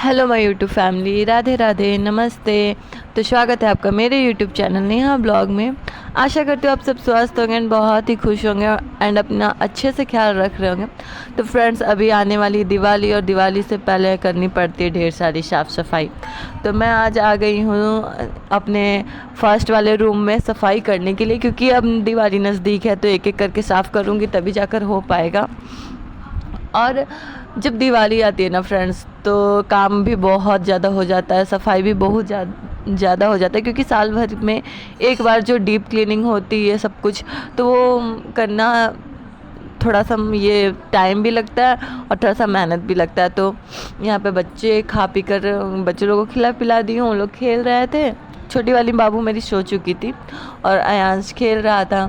Hello my YouTube family, Radhe Radhe, नमस्ते। तो स्वागत है आपका मेरे यूट्यूब चैनल नेहा ब्लॉग में। आशा करती हूँ आप सब स्वस्थ होंगे एंड बहुत ही खुश होंगे एंड अपना अच्छे से ख्याल रख रहे होंगे। तो फ्रेंड्स, अभी आने वाली दिवाली और दिवाली से पहले करनी पड़ती है ढेर सारी साफ़ सफाई। तो मैं आज आ गई हूँ अपने फर्स्ट वाले रूम में सफाई करने के लिए, क्योंकि अब दिवाली नज़दीक है तो एक एक करके साफ़ करूँगी तभी जाकर हो पाएगा। और जब दिवाली आती है ना फ्रेंड्स, तो काम भी बहुत ज़्यादा हो जाता है, सफाई भी बहुत ज़्यादा हो जाता है, क्योंकि साल भर में एक बार जो डीप क्लीनिंग होती है सब कुछ, तो वो करना थोड़ा सा ये टाइम भी लगता है और थोड़ा सा मेहनत भी लगता है। तो यहाँ पे बच्चे खा पी कर बच्चों लोगों को खिला पिला दी हूँ, लोग खेल रहे थे। छोटी वाली बाबू मेरी सो चुकी थी और अयांश खेल रहा था,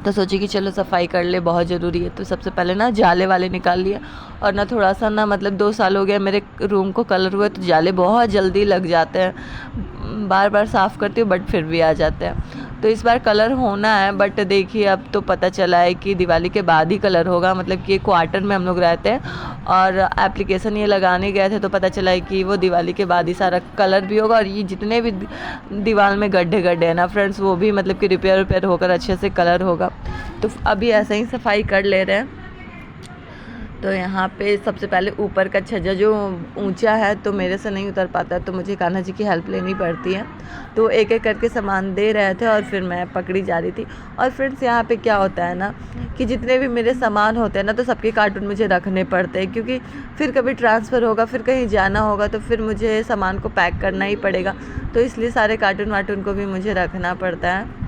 तो सोची कि चलो सफाई कर ले, बहुत ज़रूरी है। तो सबसे पहले ना जाले वाले निकाल लिया, और ना थोड़ा सा ना मतलब 2 साल हो गया मेरे रूम को कलर हुए, तो जाले बहुत जल्दी लग जाते हैं। बार बार साफ़ करती हूँ बट फिर भी आ जाते हैं। तो इस बार कलर होना है, बट देखिए अब तो पता चला है कि दिवाली के बाद ही कलर होगा। मतलब कि क्वार्टर में हम लोग रहते हैं और एप्लीकेशन ये लगाने गए थे तो पता चला है कि वो दिवाली के बाद ही सारा कलर भी होगा, और ये जितने भी दीवार में गड्ढे गड्ढे हैं ना फ्रेंड्स, वो भी मतलब कि रिपेयर होकर अच्छे से कलर होगा। तो अभी ऐसे ही सफाई कर ले रहे हैं। तो यहाँ पे सबसे पहले ऊपर का छज्जा जो ऊंचा है तो मेरे से नहीं उतर पाता है, तो मुझे कान्हा जी की हेल्प लेनी पड़ती है। तो एक एक करके सामान दे रहे थे और फिर मैं पकड़ी जा रही थी। और फ्रेंड्स, यहाँ पे क्या होता है ना कि जितने भी मेरे सामान होते हैं ना, तो सबके कार्टून मुझे रखने पड़ते हैं, क्योंकि फिर कभी ट्रांसफ़र होगा, फिर कहीं जाना होगा, तो फिर मुझे सामान को पैक करना ही पड़ेगा। तो इसलिए सारे कार्टून वार्टून को भी मुझे रखना पड़ता है।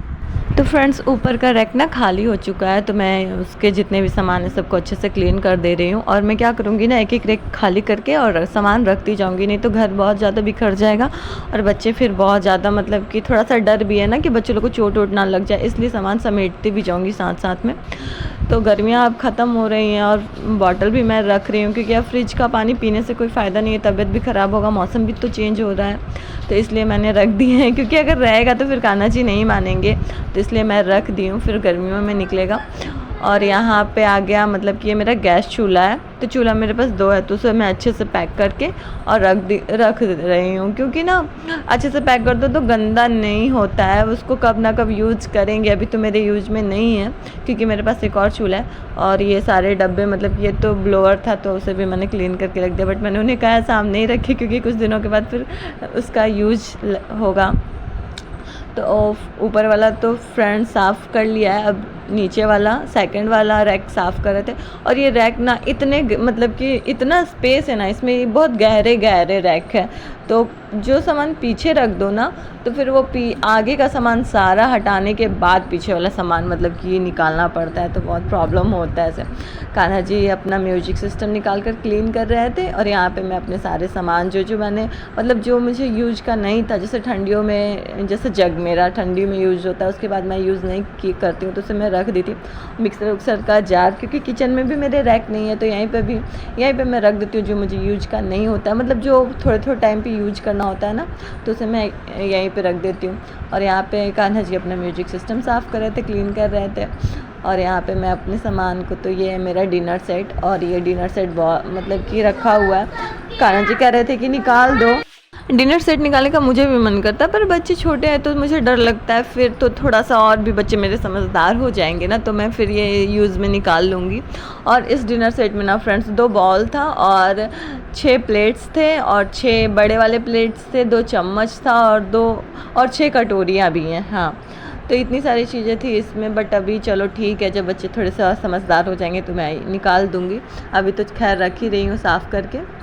तो फ्रेंड्स, ऊपर का रैक ना खाली हो चुका है, तो मैं उसके जितने भी सामान है सबको अच्छे से क्लीन कर दे रही हूँ। और मैं क्या करूँगी ना, एक एक रैक खाली करके और सामान रखती जाऊँगी, नहीं तो घर बहुत ज़्यादा बिखर जाएगा और बच्चे फिर बहुत ज़्यादा मतलब कि थोड़ा सा डर भी है ना कि बच्चों लोग को चोट वोट ना लग जाए, इसलिए सामान समेटती भी जाऊँगी साथ साथ में। तो गर्मियाँ अब ख़त्म हो रही हैं और बॉटल भी मैं रख रही हूँ, क्योंकि अब फ्रिज का पानी पीने से कोई फ़ायदा नहीं है, तबीयत भी ख़राब होगा, मौसम भी तो चेंज हो रहा है। तो इसलिए मैंने रख दी है, क्योंकि अगर रहेगा तो फिर कान्हा जी नहीं मानेंगे, तो इसलिए मैं रख दी हूँ, फिर गर्मियों में निकलेगा। और यहाँ पे आ गया मतलब कि ये मेरा गैस चूल्हा है, तो चूल्हा मेरे पास 2 है, तो उसे मैं अच्छे से पैक करके और रख रही हूँ, क्योंकि ना अच्छे से पैक कर दो तो गंदा नहीं होता है, उसको कब ना कब यूज़ करेंगे। अभी तो मेरे यूज में नहीं है, क्योंकि मेरे पास एक और चूल्हा है। और ये सारे डब्बे मतलब ये तो ब्लोअर था तो उसे भी मैंने क्लीन करके रख दिया, बट मैंने उन्हें कहा सामने ही रखे, क्योंकि कुछ दिनों के बाद फिर उसका यूज होगा। तो ऊपर वाला तो फ्रंट साफ़ कर लिया है, अब नीचे वाला सेकंड वाला रैक साफ़ कर रहे थे। और ये रैक ना इतने मतलब कि इतना स्पेस है ना इसमें, बहुत गहरे गहरे रैक है, तो जो सामान पीछे रख दो ना, तो फिर वो आगे का सामान सारा हटाने के बाद पीछे वाला सामान मतलब कि निकालना पड़ता है, तो बहुत प्रॉब्लम होता है ऐसे। कान्हा जी अपना म्यूजिक सिस्टम निकाल कर क्लीन कर रहे थे, और यहाँ पे मैं अपने सारे सामान जो मैंने मतलब जो मुझे यूज का नहीं था, जैसे ठंडियों में जैसे जग मेरा ठंडी में यूज़ होता है, उसके बाद मैं यूज़ नहीं करती हूँ, तो उसे मैं रख दी थी। मिक्सर उक्सर का जार, क्योंकि किचन में भी मेरे रैक नहीं है, तो यहीं पे मैं रख देती हूँ जो मुझे यूज का नहीं होता है, मतलब जो थोड़े थोड़े टाइम पे यूज करना होता है ना, तो उसे मैं यहीं पे रख देती हूँ। और यहाँ पे कान्हा जी अपना म्यूजिक सिस्टम साफ़ कर रहे थे, क्लीन कर रहे थे। और यहाँ पे मैं अपने सामान को, तो ये है मेरा डिनर सेट, और ये डिनर सेट बहुत मतलब कि रखा हुआ है। कान्हा जी कह रहे थे कि निकाल दो, डिनर सेट निकालने का मुझे भी मन करता है, पर बच्चे छोटे हैं तो मुझे डर लगता है, फिर तो थोड़ा सा और भी बच्चे मेरे समझदार हो जाएंगे ना, तो मैं फिर ये यूज़ में निकाल लूँगी। और इस डिनर सेट में ना फ्रेंड्स 2 बॉल था और 6 प्लेट्स थे, और 6 बड़े वाले प्लेट्स थे, 2 चम्मच था और 6 कटोरियाँ भी हैं। हाँ, तो इतनी सारी चीज़ें थी इसमें, बट अभी चलो ठीक है, जब बच्चे थोड़े से समझदार हो जाएंगे तो मैं निकाल दूँगी। अभी तो खैर रख ही रही हूँ साफ़ करके।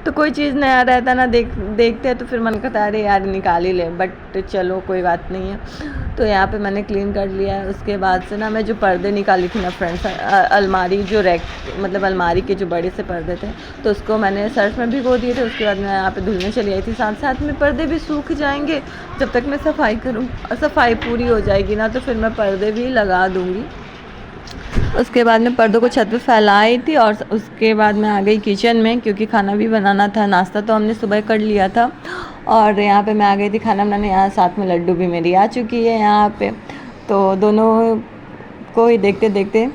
तो कोई चीज़ नया रहता ना देखते हैं तो फिर मन करता है अरे यार निकाल ही ले, बट चलो कोई बात नहीं है। तो यहाँ पे मैंने क्लीन कर लिया है। उसके बाद से ना मैं जो पर्दे निकाली थी ना फ्रेंड्स, अलमारी जो रैक मतलब अलमारी के जो बड़े से पर्दे थे, तो उसको मैंने सर्फ में भिगो दिए थे। उसके बाद मैं यहाँ पे धुलने चली आई थी, साथ साथ में पर्दे भी सूख जाएंगे जब तक मैं सफाई करूँ, और सफाई पूरी हो जाएगी ना तो फिर मैं पर्दे भी लगा दूँगी। उसके बाद में पर्दों को छत पे फैलाई थी, और उसके बाद मैं आ गई किचन में, क्योंकि खाना भी बनाना था। नाश्ता तो हमने सुबह कर लिया था, और यहाँ पे मैं आ गई थी खाना बनाने। यहाँ साथ में लड्डू भी मेरी आ चुकी है यहाँ पे, तो दोनों को ही देखते देखते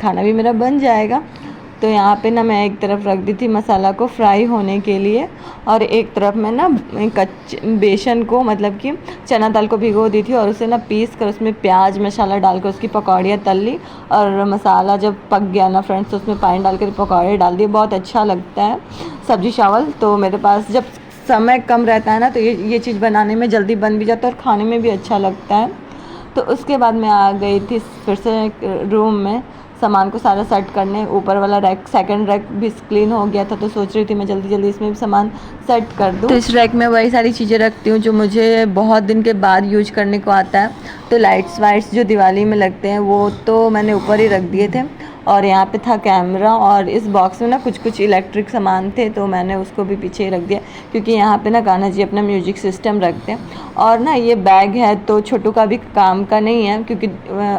खाना भी मेरा बन जाएगा। तो यहाँ पे ना मैं एक तरफ रख दी थी मसाला को फ्राई होने के लिए, और एक तरफ मैं ना बेसन को मतलब कि चना दाल को भिगो दी थी और उसे ना पीस कर उसमें प्याज मसाला डालकर उसकी पकौड़ियाँ तल ली। और मसाला जब पक गया ना फ्रेंड्स, तो उसमें पानी डाल कर पकौड़े डाल दिए। बहुत अच्छा लगता है सब्जी चावल। तो मेरे पास जब समय कम रहता है ना, तो ये चीज़ बनाने में जल्दी बन भी जाता है और खाने में भी अच्छा लगता है। तो उसके बाद मैं आ गई थी फिर से रूम में सामान को सारा सेट करने। ऊपर वाला रैक, सेकंड रैक भी क्लीन हो गया था, तो सोच रही थी मैं जल्दी जल्दी इसमें भी सामान सेट कर दूँ। तो इस रैक में वही सारी चीज़ें रखती हूँ जो मुझे बहुत दिन के बाद यूज करने को आता है। तो लाइट्स वाइट्स जो दिवाली में लगते हैं वो तो मैंने ऊपर ही रख दिए थे, और यहाँ पे था कैमरा, और इस बॉक्स में ना कुछ कुछ इलेक्ट्रिक सामान थे, तो मैंने उसको भी पीछे ही रख दिया, क्योंकि यहाँ पे ना कान्हा जी अपना म्यूजिक सिस्टम रखते हैं। और ना ये बैग है तो छोटू का भी काम का नहीं है, क्योंकि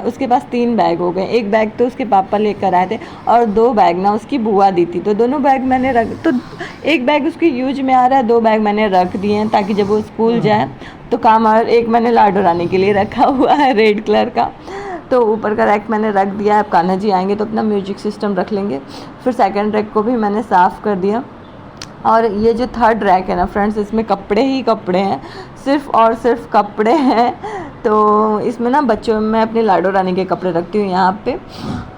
उसके पास 3 बैग हो गए। एक बैग तो उसके पापा लेकर आए थे और 2 बैग ना उसकी बुआ दी थी, तो दोनों बैग मैंने रख, तो एक बैग उसकी यूज में आ रहा है, 2 बैग मैंने रख दिए हैं ताकि जब वो स्कूल जाए तो काम। और एक मैंने लाडो रानी के लिए रखा हुआ है रेड कलर का। तो ऊपर का रैक मैंने रख दिया है, अब कान्हा जी आएंगे तो अपना म्यूजिक सिस्टम रख लेंगे। फिर सेकंड रैक को भी मैंने साफ़ कर दिया। और ये जो थर्ड रैक है ना फ्रेंड्स, इसमें कपड़े ही कपड़े हैं, सिर्फ़ और सिर्फ कपड़े हैं। तो इसमें ना बच्चों में अपनी लाडो रानी के कपड़े रखती हूँ यहाँ पे।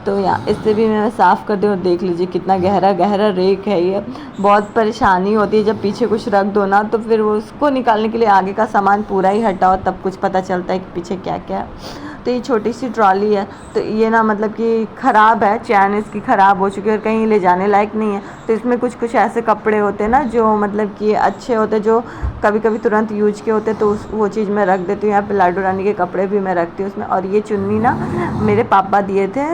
तो यहाँ इससे भी मैं साफ़ कर दूँ, और देख लीजिए कितना गहरा गहरा रेक है ये। बहुत परेशानी होती है जब पीछे कुछ रख दो ना, तो फिर वो उसको निकालने के लिए आगे का सामान पूरा ही हटाओ, तब कुछ पता चलता है कि पीछे क्या क्या है। तो ये छोटी सी ट्रॉली है, तो ये ना मतलब कि ख़राब है, चैन इसकी ख़राब हो चुकी है और कहीं ले जाने लायक नहीं है। तो इसमें कुछ कुछ ऐसे कपड़े होते हैं ना जो मतलब कि अच्छे होते हैं, जो कभी कभी तुरंत यूज के होते हैं, तो वो चीज़ मैं रख देती हूँ। यहाँ पे लाडो रानी के कपड़े भी मैं रखती हूँ उसमें। और ये चुन्नी ना मेरे पापा दिए थे,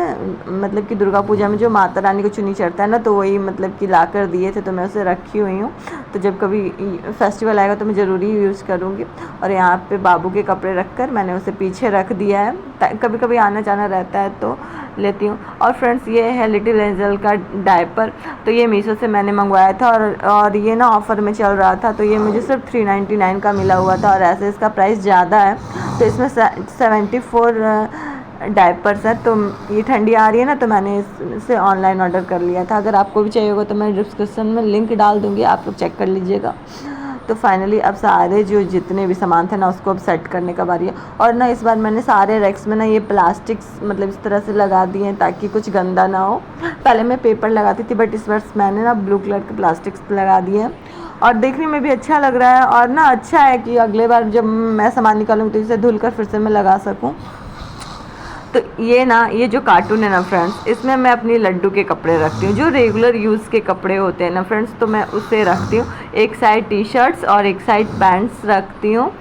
मतलब कि दुर्गा पूजा में जो माता रानी को चुन्नी चढ़ता है ना, तो वही मतलब कि ला कर दिए थे, तो मैं उसे रखी हुई हूँ। तो जब कभी फेस्टिवल आएगा तो मैं ज़रूरी यूज़ करूँगी। और यहाँ पे बाबू के कपड़े रख कर मैंने उसे पीछे रख दिया है, कभी कभी आना जाना रहता है तो लेती हूँ। और फ्रेंड्स ये है लिटिल एंजल का डायपर, तो ये मीशो से मैंने मंगवाया था, और ये ना ऑफ़र में चल रहा था, तो ये मुझे सिर्फ 399 का मिला हुआ था, और ऐसे इसका प्राइस ज़्यादा है। तो इसमें 74 डायपर्स है। तो ये ठंडी आ रही है ना, तो मैंने इसे ऑनलाइन ऑर्डर कर लिया था। अगर आपको भी चाहिए होगा तो मैं डिस्क्रिप्शन में लिंक डाल दूँगी, आप लोग चेक कर लीजिएगा। तो फाइनली अब सारे जो जितने भी सामान थे ना उसको अब सेट करने का बारी है। और ना इस बार मैंने सारे रैक्स में ना ये प्लास्टिक्स मतलब इस तरह से लगा दिए हैं ताकि कुछ गंदा ना हो। पहले मैं पेपर लगाती थी, बट इस बार मैंने ना ब्लू कलर के प्लास्टिक्स लगा दिए हैं, और देखने में भी अच्छा लग रहा है। और ना अच्छा है कि अगले बार जब मैं सामान निकालूंगी तो इसे धुल कर फिर से मैं लगा सकूँ। तो ये जो कार्टून है ना फ्रेंड्स, इसमें मैं अपनी लड्डू के कपड़े रखती हूँ, जो रेगुलर यूज़ के कपड़े होते हैं ना फ्रेंड्स, तो मैं उसे रखती हूँ। एक साइड टी शर्ट्स और एक साइड पैंट्स रखती हूँ।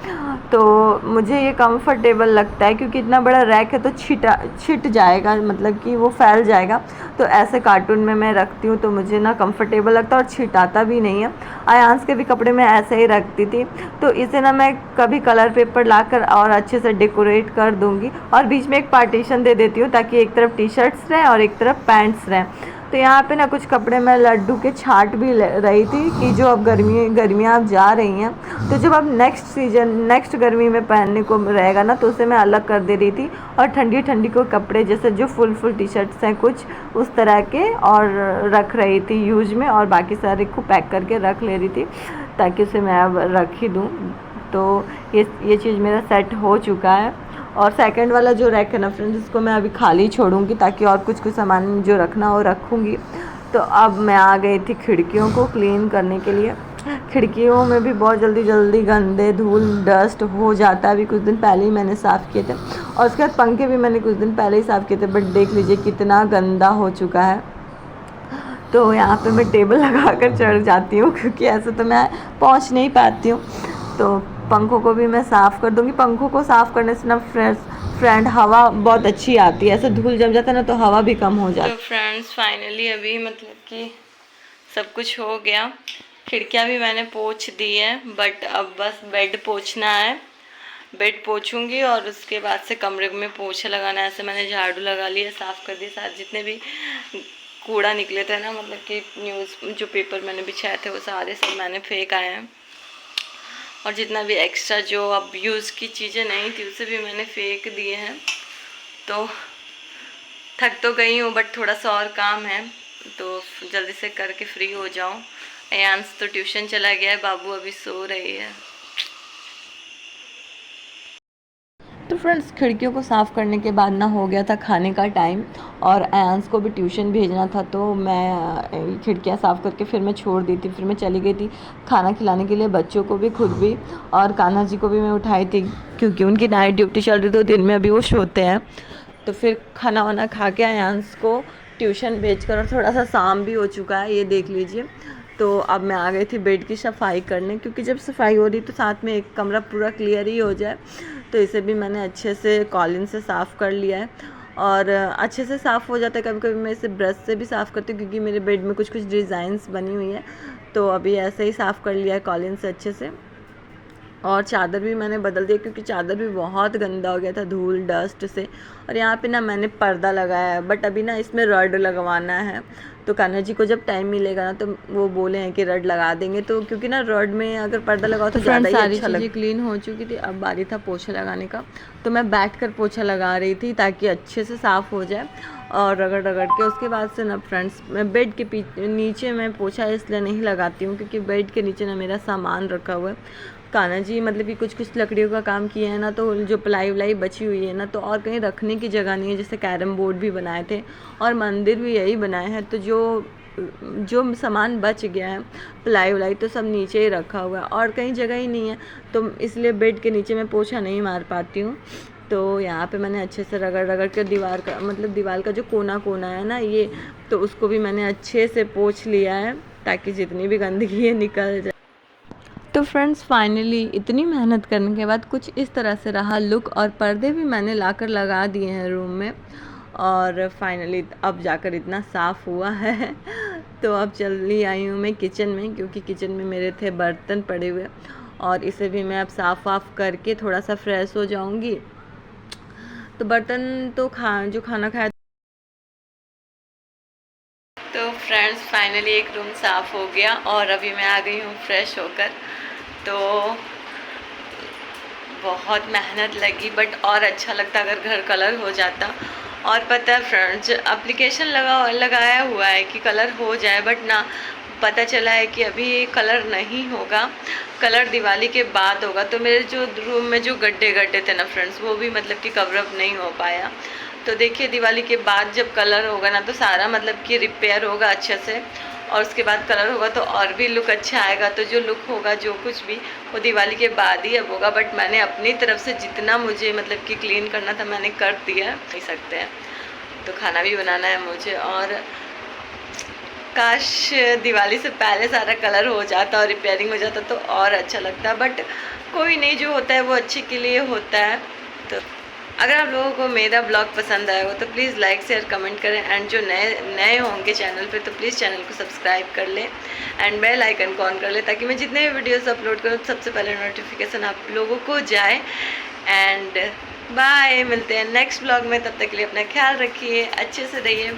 तो मुझे ये कंफर्टेबल लगता है, क्योंकि इतना बड़ा रैक है तो छिट जाएगा, मतलब कि वो फैल जाएगा। तो ऐसे कार्टून में मैं रखती हूँ, तो मुझे ना कंफर्टेबल लगता है और छिटाता भी नहीं है। आयांश के भी कपड़े मैं ऐसे ही रखती थी। तो इसे ना मैं कभी कलर पेपर लाकर और अच्छे से डेकोरेट कर दूँगी, और बीच में एक पार्टीशन दे देती हूँ ताकि एक तरफ टी शर्ट्स रहें और एक तरफ पैंट्स रहें। तो यहाँ पे ना कुछ कपड़े मैं लड्डू के छाट भी रही थी कि जो अब गर्मियाँ अब जा रही हैं, तो जब अब नेक्स्ट गर्मी में पहनने को रहेगा ना, तो उसे मैं अलग कर दे रही थी। और ठंडी ठंडी को कपड़े जैसे जो फुल टी शर्ट्स हैं कुछ उस तरह के, और रख रही थी यूज में, और बाकी सारे को पैक करके रख ले रही थी ताकि उसे मैं अब रख ही दूँ। तो ये चीज़ मेरा सेट हो चुका है। और सेकंड वाला जो रैक है ना फ्रेंड्स, इसको मैं अभी खाली छोड़ूंगी ताकि और कुछ सामान जो रखना हो रखूँगी। तो अब मैं आ गई थी खिड़कियों को क्लीन करने के लिए। खिड़कियों में भी बहुत जल्दी गंदे धूल डस्ट हो जाता है। अभी कुछ दिन पहले ही मैंने साफ़ किए थे, और उसके बाद पंखे भी मैंने कुछ दिन पहले ही साफ़ किए थे, बट देख लीजिए कितना गंदा हो चुका है। तो यहाँ पे मैं टेबल लगा कर चढ़ जाती हूँ, क्योंकि ऐसे तो मैं पहुँच नहीं पाती हूँ। तो पंखों को भी मैं साफ़ कर दूँगी। पंखों को साफ़ करने से ना फ्रेंड हवा बहुत अच्छी आती है, ऐसे धूल जम जाता है ना तो हवा भी कम हो जाती है। तो फ्रेंड्स फाइनली अभी मतलब कि सब कुछ हो गया। खिड़कियाँ भी मैंने पोंछ दी है, बट अब बस बेड पोंछना है। बेड पोंछूंगी और उसके बाद से कमरे में पोछा लगाना है। ऐसे मैंने झाड़ू लगा लिया, साफ़ कर दिया सारे जितने भी कूड़ा निकले थे ना, मतलब कि न्यूज़ जो पेपर मैंने बिछाए थे वो सारे सब मैंने फेंक आए हैं। और जितना भी एक्स्ट्रा जो अब यूज़ की चीज़ें नहीं थी उसे भी मैंने फेंक दिए हैं। तो थक तो गई हूँ, बट थोड़ा सा और काम है, तो जल्दी से करके फ्री हो जाऊं। अयांश तो ट्यूशन चला गया है, बाबू अभी सो रही है। तो फ्रेंड्स, खिड़कियों को साफ़ करने के बाद ना हो गया था खाने का टाइम, और अयांश को भी ट्यूशन भेजना था, तो मैं खिड़कियाँ साफ़ करके फिर मैं छोड़ दी थी। फिर मैं चली गई थी खाना खिलाने के लिए, बच्चों को भी, खुद भी, और कान्हा जी को भी मैं उठाई थी क्योंकि उनकी नाइट ड्यूटी चल रही, तो दिन में अभी वो सोते हैं। तो फिर खाना वाना खा के अयांश को ट्यूशन भेजकर, और थोड़ा सा शाम भी हो चुका है, ये देख लीजिए। तो अब मैं आ गई थी बेड की सफाई करने, क्योंकि जब सफाई हो रही तो साथ में एक कमरा पूरा क्लियर ही हो जाए। तो इसे भी मैंने अच्छे से कॉलिन से साफ़ कर लिया है, और अच्छे से साफ़ हो जाता है। कभी कभी मैं इसे ब्रश से भी साफ़ करती हूँ, क्योंकि मेरे बेड में कुछ कुछ डिज़ाइंस बनी हुई है। तो अभी ऐसे ही साफ़ कर लिया है कॉलिन से अच्छे से। और चादर भी मैंने बदल दिया, क्योंकि चादर भी बहुत गंदा हो गया था धूल डस्ट से। और यहाँ पे ना मैंने पर्दा लगाया है, बट अभी ना इसमें रड लगवाना है। तो कान्हा जी को जब टाइम मिलेगा ना, तो वो बोले हैं कि रड लगा देंगे। तो क्योंकि ना रड में अगर पर्दा लगाओ तो ज़्यादा ही अच्छा लगता है। क्लीन हो चुकी थी, अब बारी था पोछा लगाने का। तो मैं बैठ कर पोछा लगा रही थी ताकि अच्छे से साफ़ हो जाए, और रगड़ रगड़ के। उसके बाद से ना फ्रेंड्स, मैं बेड के नीचे मैं पोछा इसलिए नहीं लगाती हूँ, क्योंकि बेड के नीचे ना मेरा सामान रखा हुआ है। कान्हा जी मतलब कि कुछ कुछ लकड़ियों का काम किया है ना, तो जो प्लाई व्लाई बची हुई है ना, तो और कहीं रखने की जगह नहीं है। जैसे कैरम बोर्ड भी बनाए थे और मंदिर भी यही बनाए हैं, तो जो सामान बच गया है प्लाई व्लाई, तो सब नीचे ही रखा हुआ है और कहीं जगह ही नहीं है। तो इसलिए बेड के नीचे मैं पोछा नहीं मार पाती हूँ। तो यहाँ पे मैंने अच्छे से रगड़ रगड़ के दीवार का, मतलब दीवार का जो कोना कोना है ना ये, तो उसको भी मैंने अच्छे से पोंछ लिया है, ताकि जितनी भी गंदगी है निकल जाए। तो फ्रेंड्स, फाइनली इतनी मेहनत करने के बाद कुछ इस तरह से रहा लुक, और पर्दे भी मैंने लाकर लगा दिए हैं रूम में, और फाइनली अब जाकर इतना साफ़ हुआ है। तो अब चली आई हूँ मैं किचन में, क्योंकि किचन में मेरे थे बर्तन पड़े हुए, और इसे भी मैं अब साफ़ वाफ़ करके थोड़ा सा फ्रेश हो जाऊँगी। तो बर्तन तो जो खाना खाया। तो फ्रेंड्स, फाइनली एक रूम साफ़ हो गया, और अभी मैं आ गई हूँ फ्रेश होकर। तो बहुत मेहनत लगी, बट और अच्छा लगता अगर घर कलर हो जाता। और पता है फ्रेंड्स, एप्लीकेशन लगाया हुआ है कि कलर हो जाए, बट ना पता चला है कि अभी कलर नहीं होगा, कलर दिवाली के बाद होगा। तो मेरे जो रूम में जो गड्ढे गड्ढे थे ना फ्रेंड्स, वो भी मतलब कि कवर अप नहीं हो पाया। तो देखिए, दिवाली के बाद जब कलर होगा ना, तो सारा मतलब कि रिपेयर होगा अच्छे से, और उसके बाद कलर होगा तो और भी लुक अच्छा आएगा। तो जो लुक होगा, जो कुछ भी, वो दिवाली के बाद ही अब होगा। बट मैंने अपनी तरफ से जितना मुझे मतलब कि क्लीन करना था मैंने कर दिया, कह सकते हैं। तो खाना भी बनाना है मुझे, और काश दिवाली से पहले सारा कलर हो जाता और रिपेयरिंग हो जाता तो और अच्छा लगता, बट कोई नहीं, जो होता है वो अच्छे के लिए होता है। तो अगर आप लोगों को मेरा ब्लॉग पसंद आया हो तो प्लीज़ लाइक शेयर कमेंट करें, एंड जो नए होंगे चैनल पे तो प्लीज़ चैनल को सब्सक्राइब कर लें, एंड बेल आइकन को ऑन कर लें, ताकि मैं जितने भी वीडियोस अपलोड करूँ सबसे पहले नोटिफिकेशन आप लोगों को जाए। एंड बाय, मिलते हैं नेक्स्ट ब्लॉग में, तब तक के लिए अपना ख्याल रखिए, अच्छे से रहिए।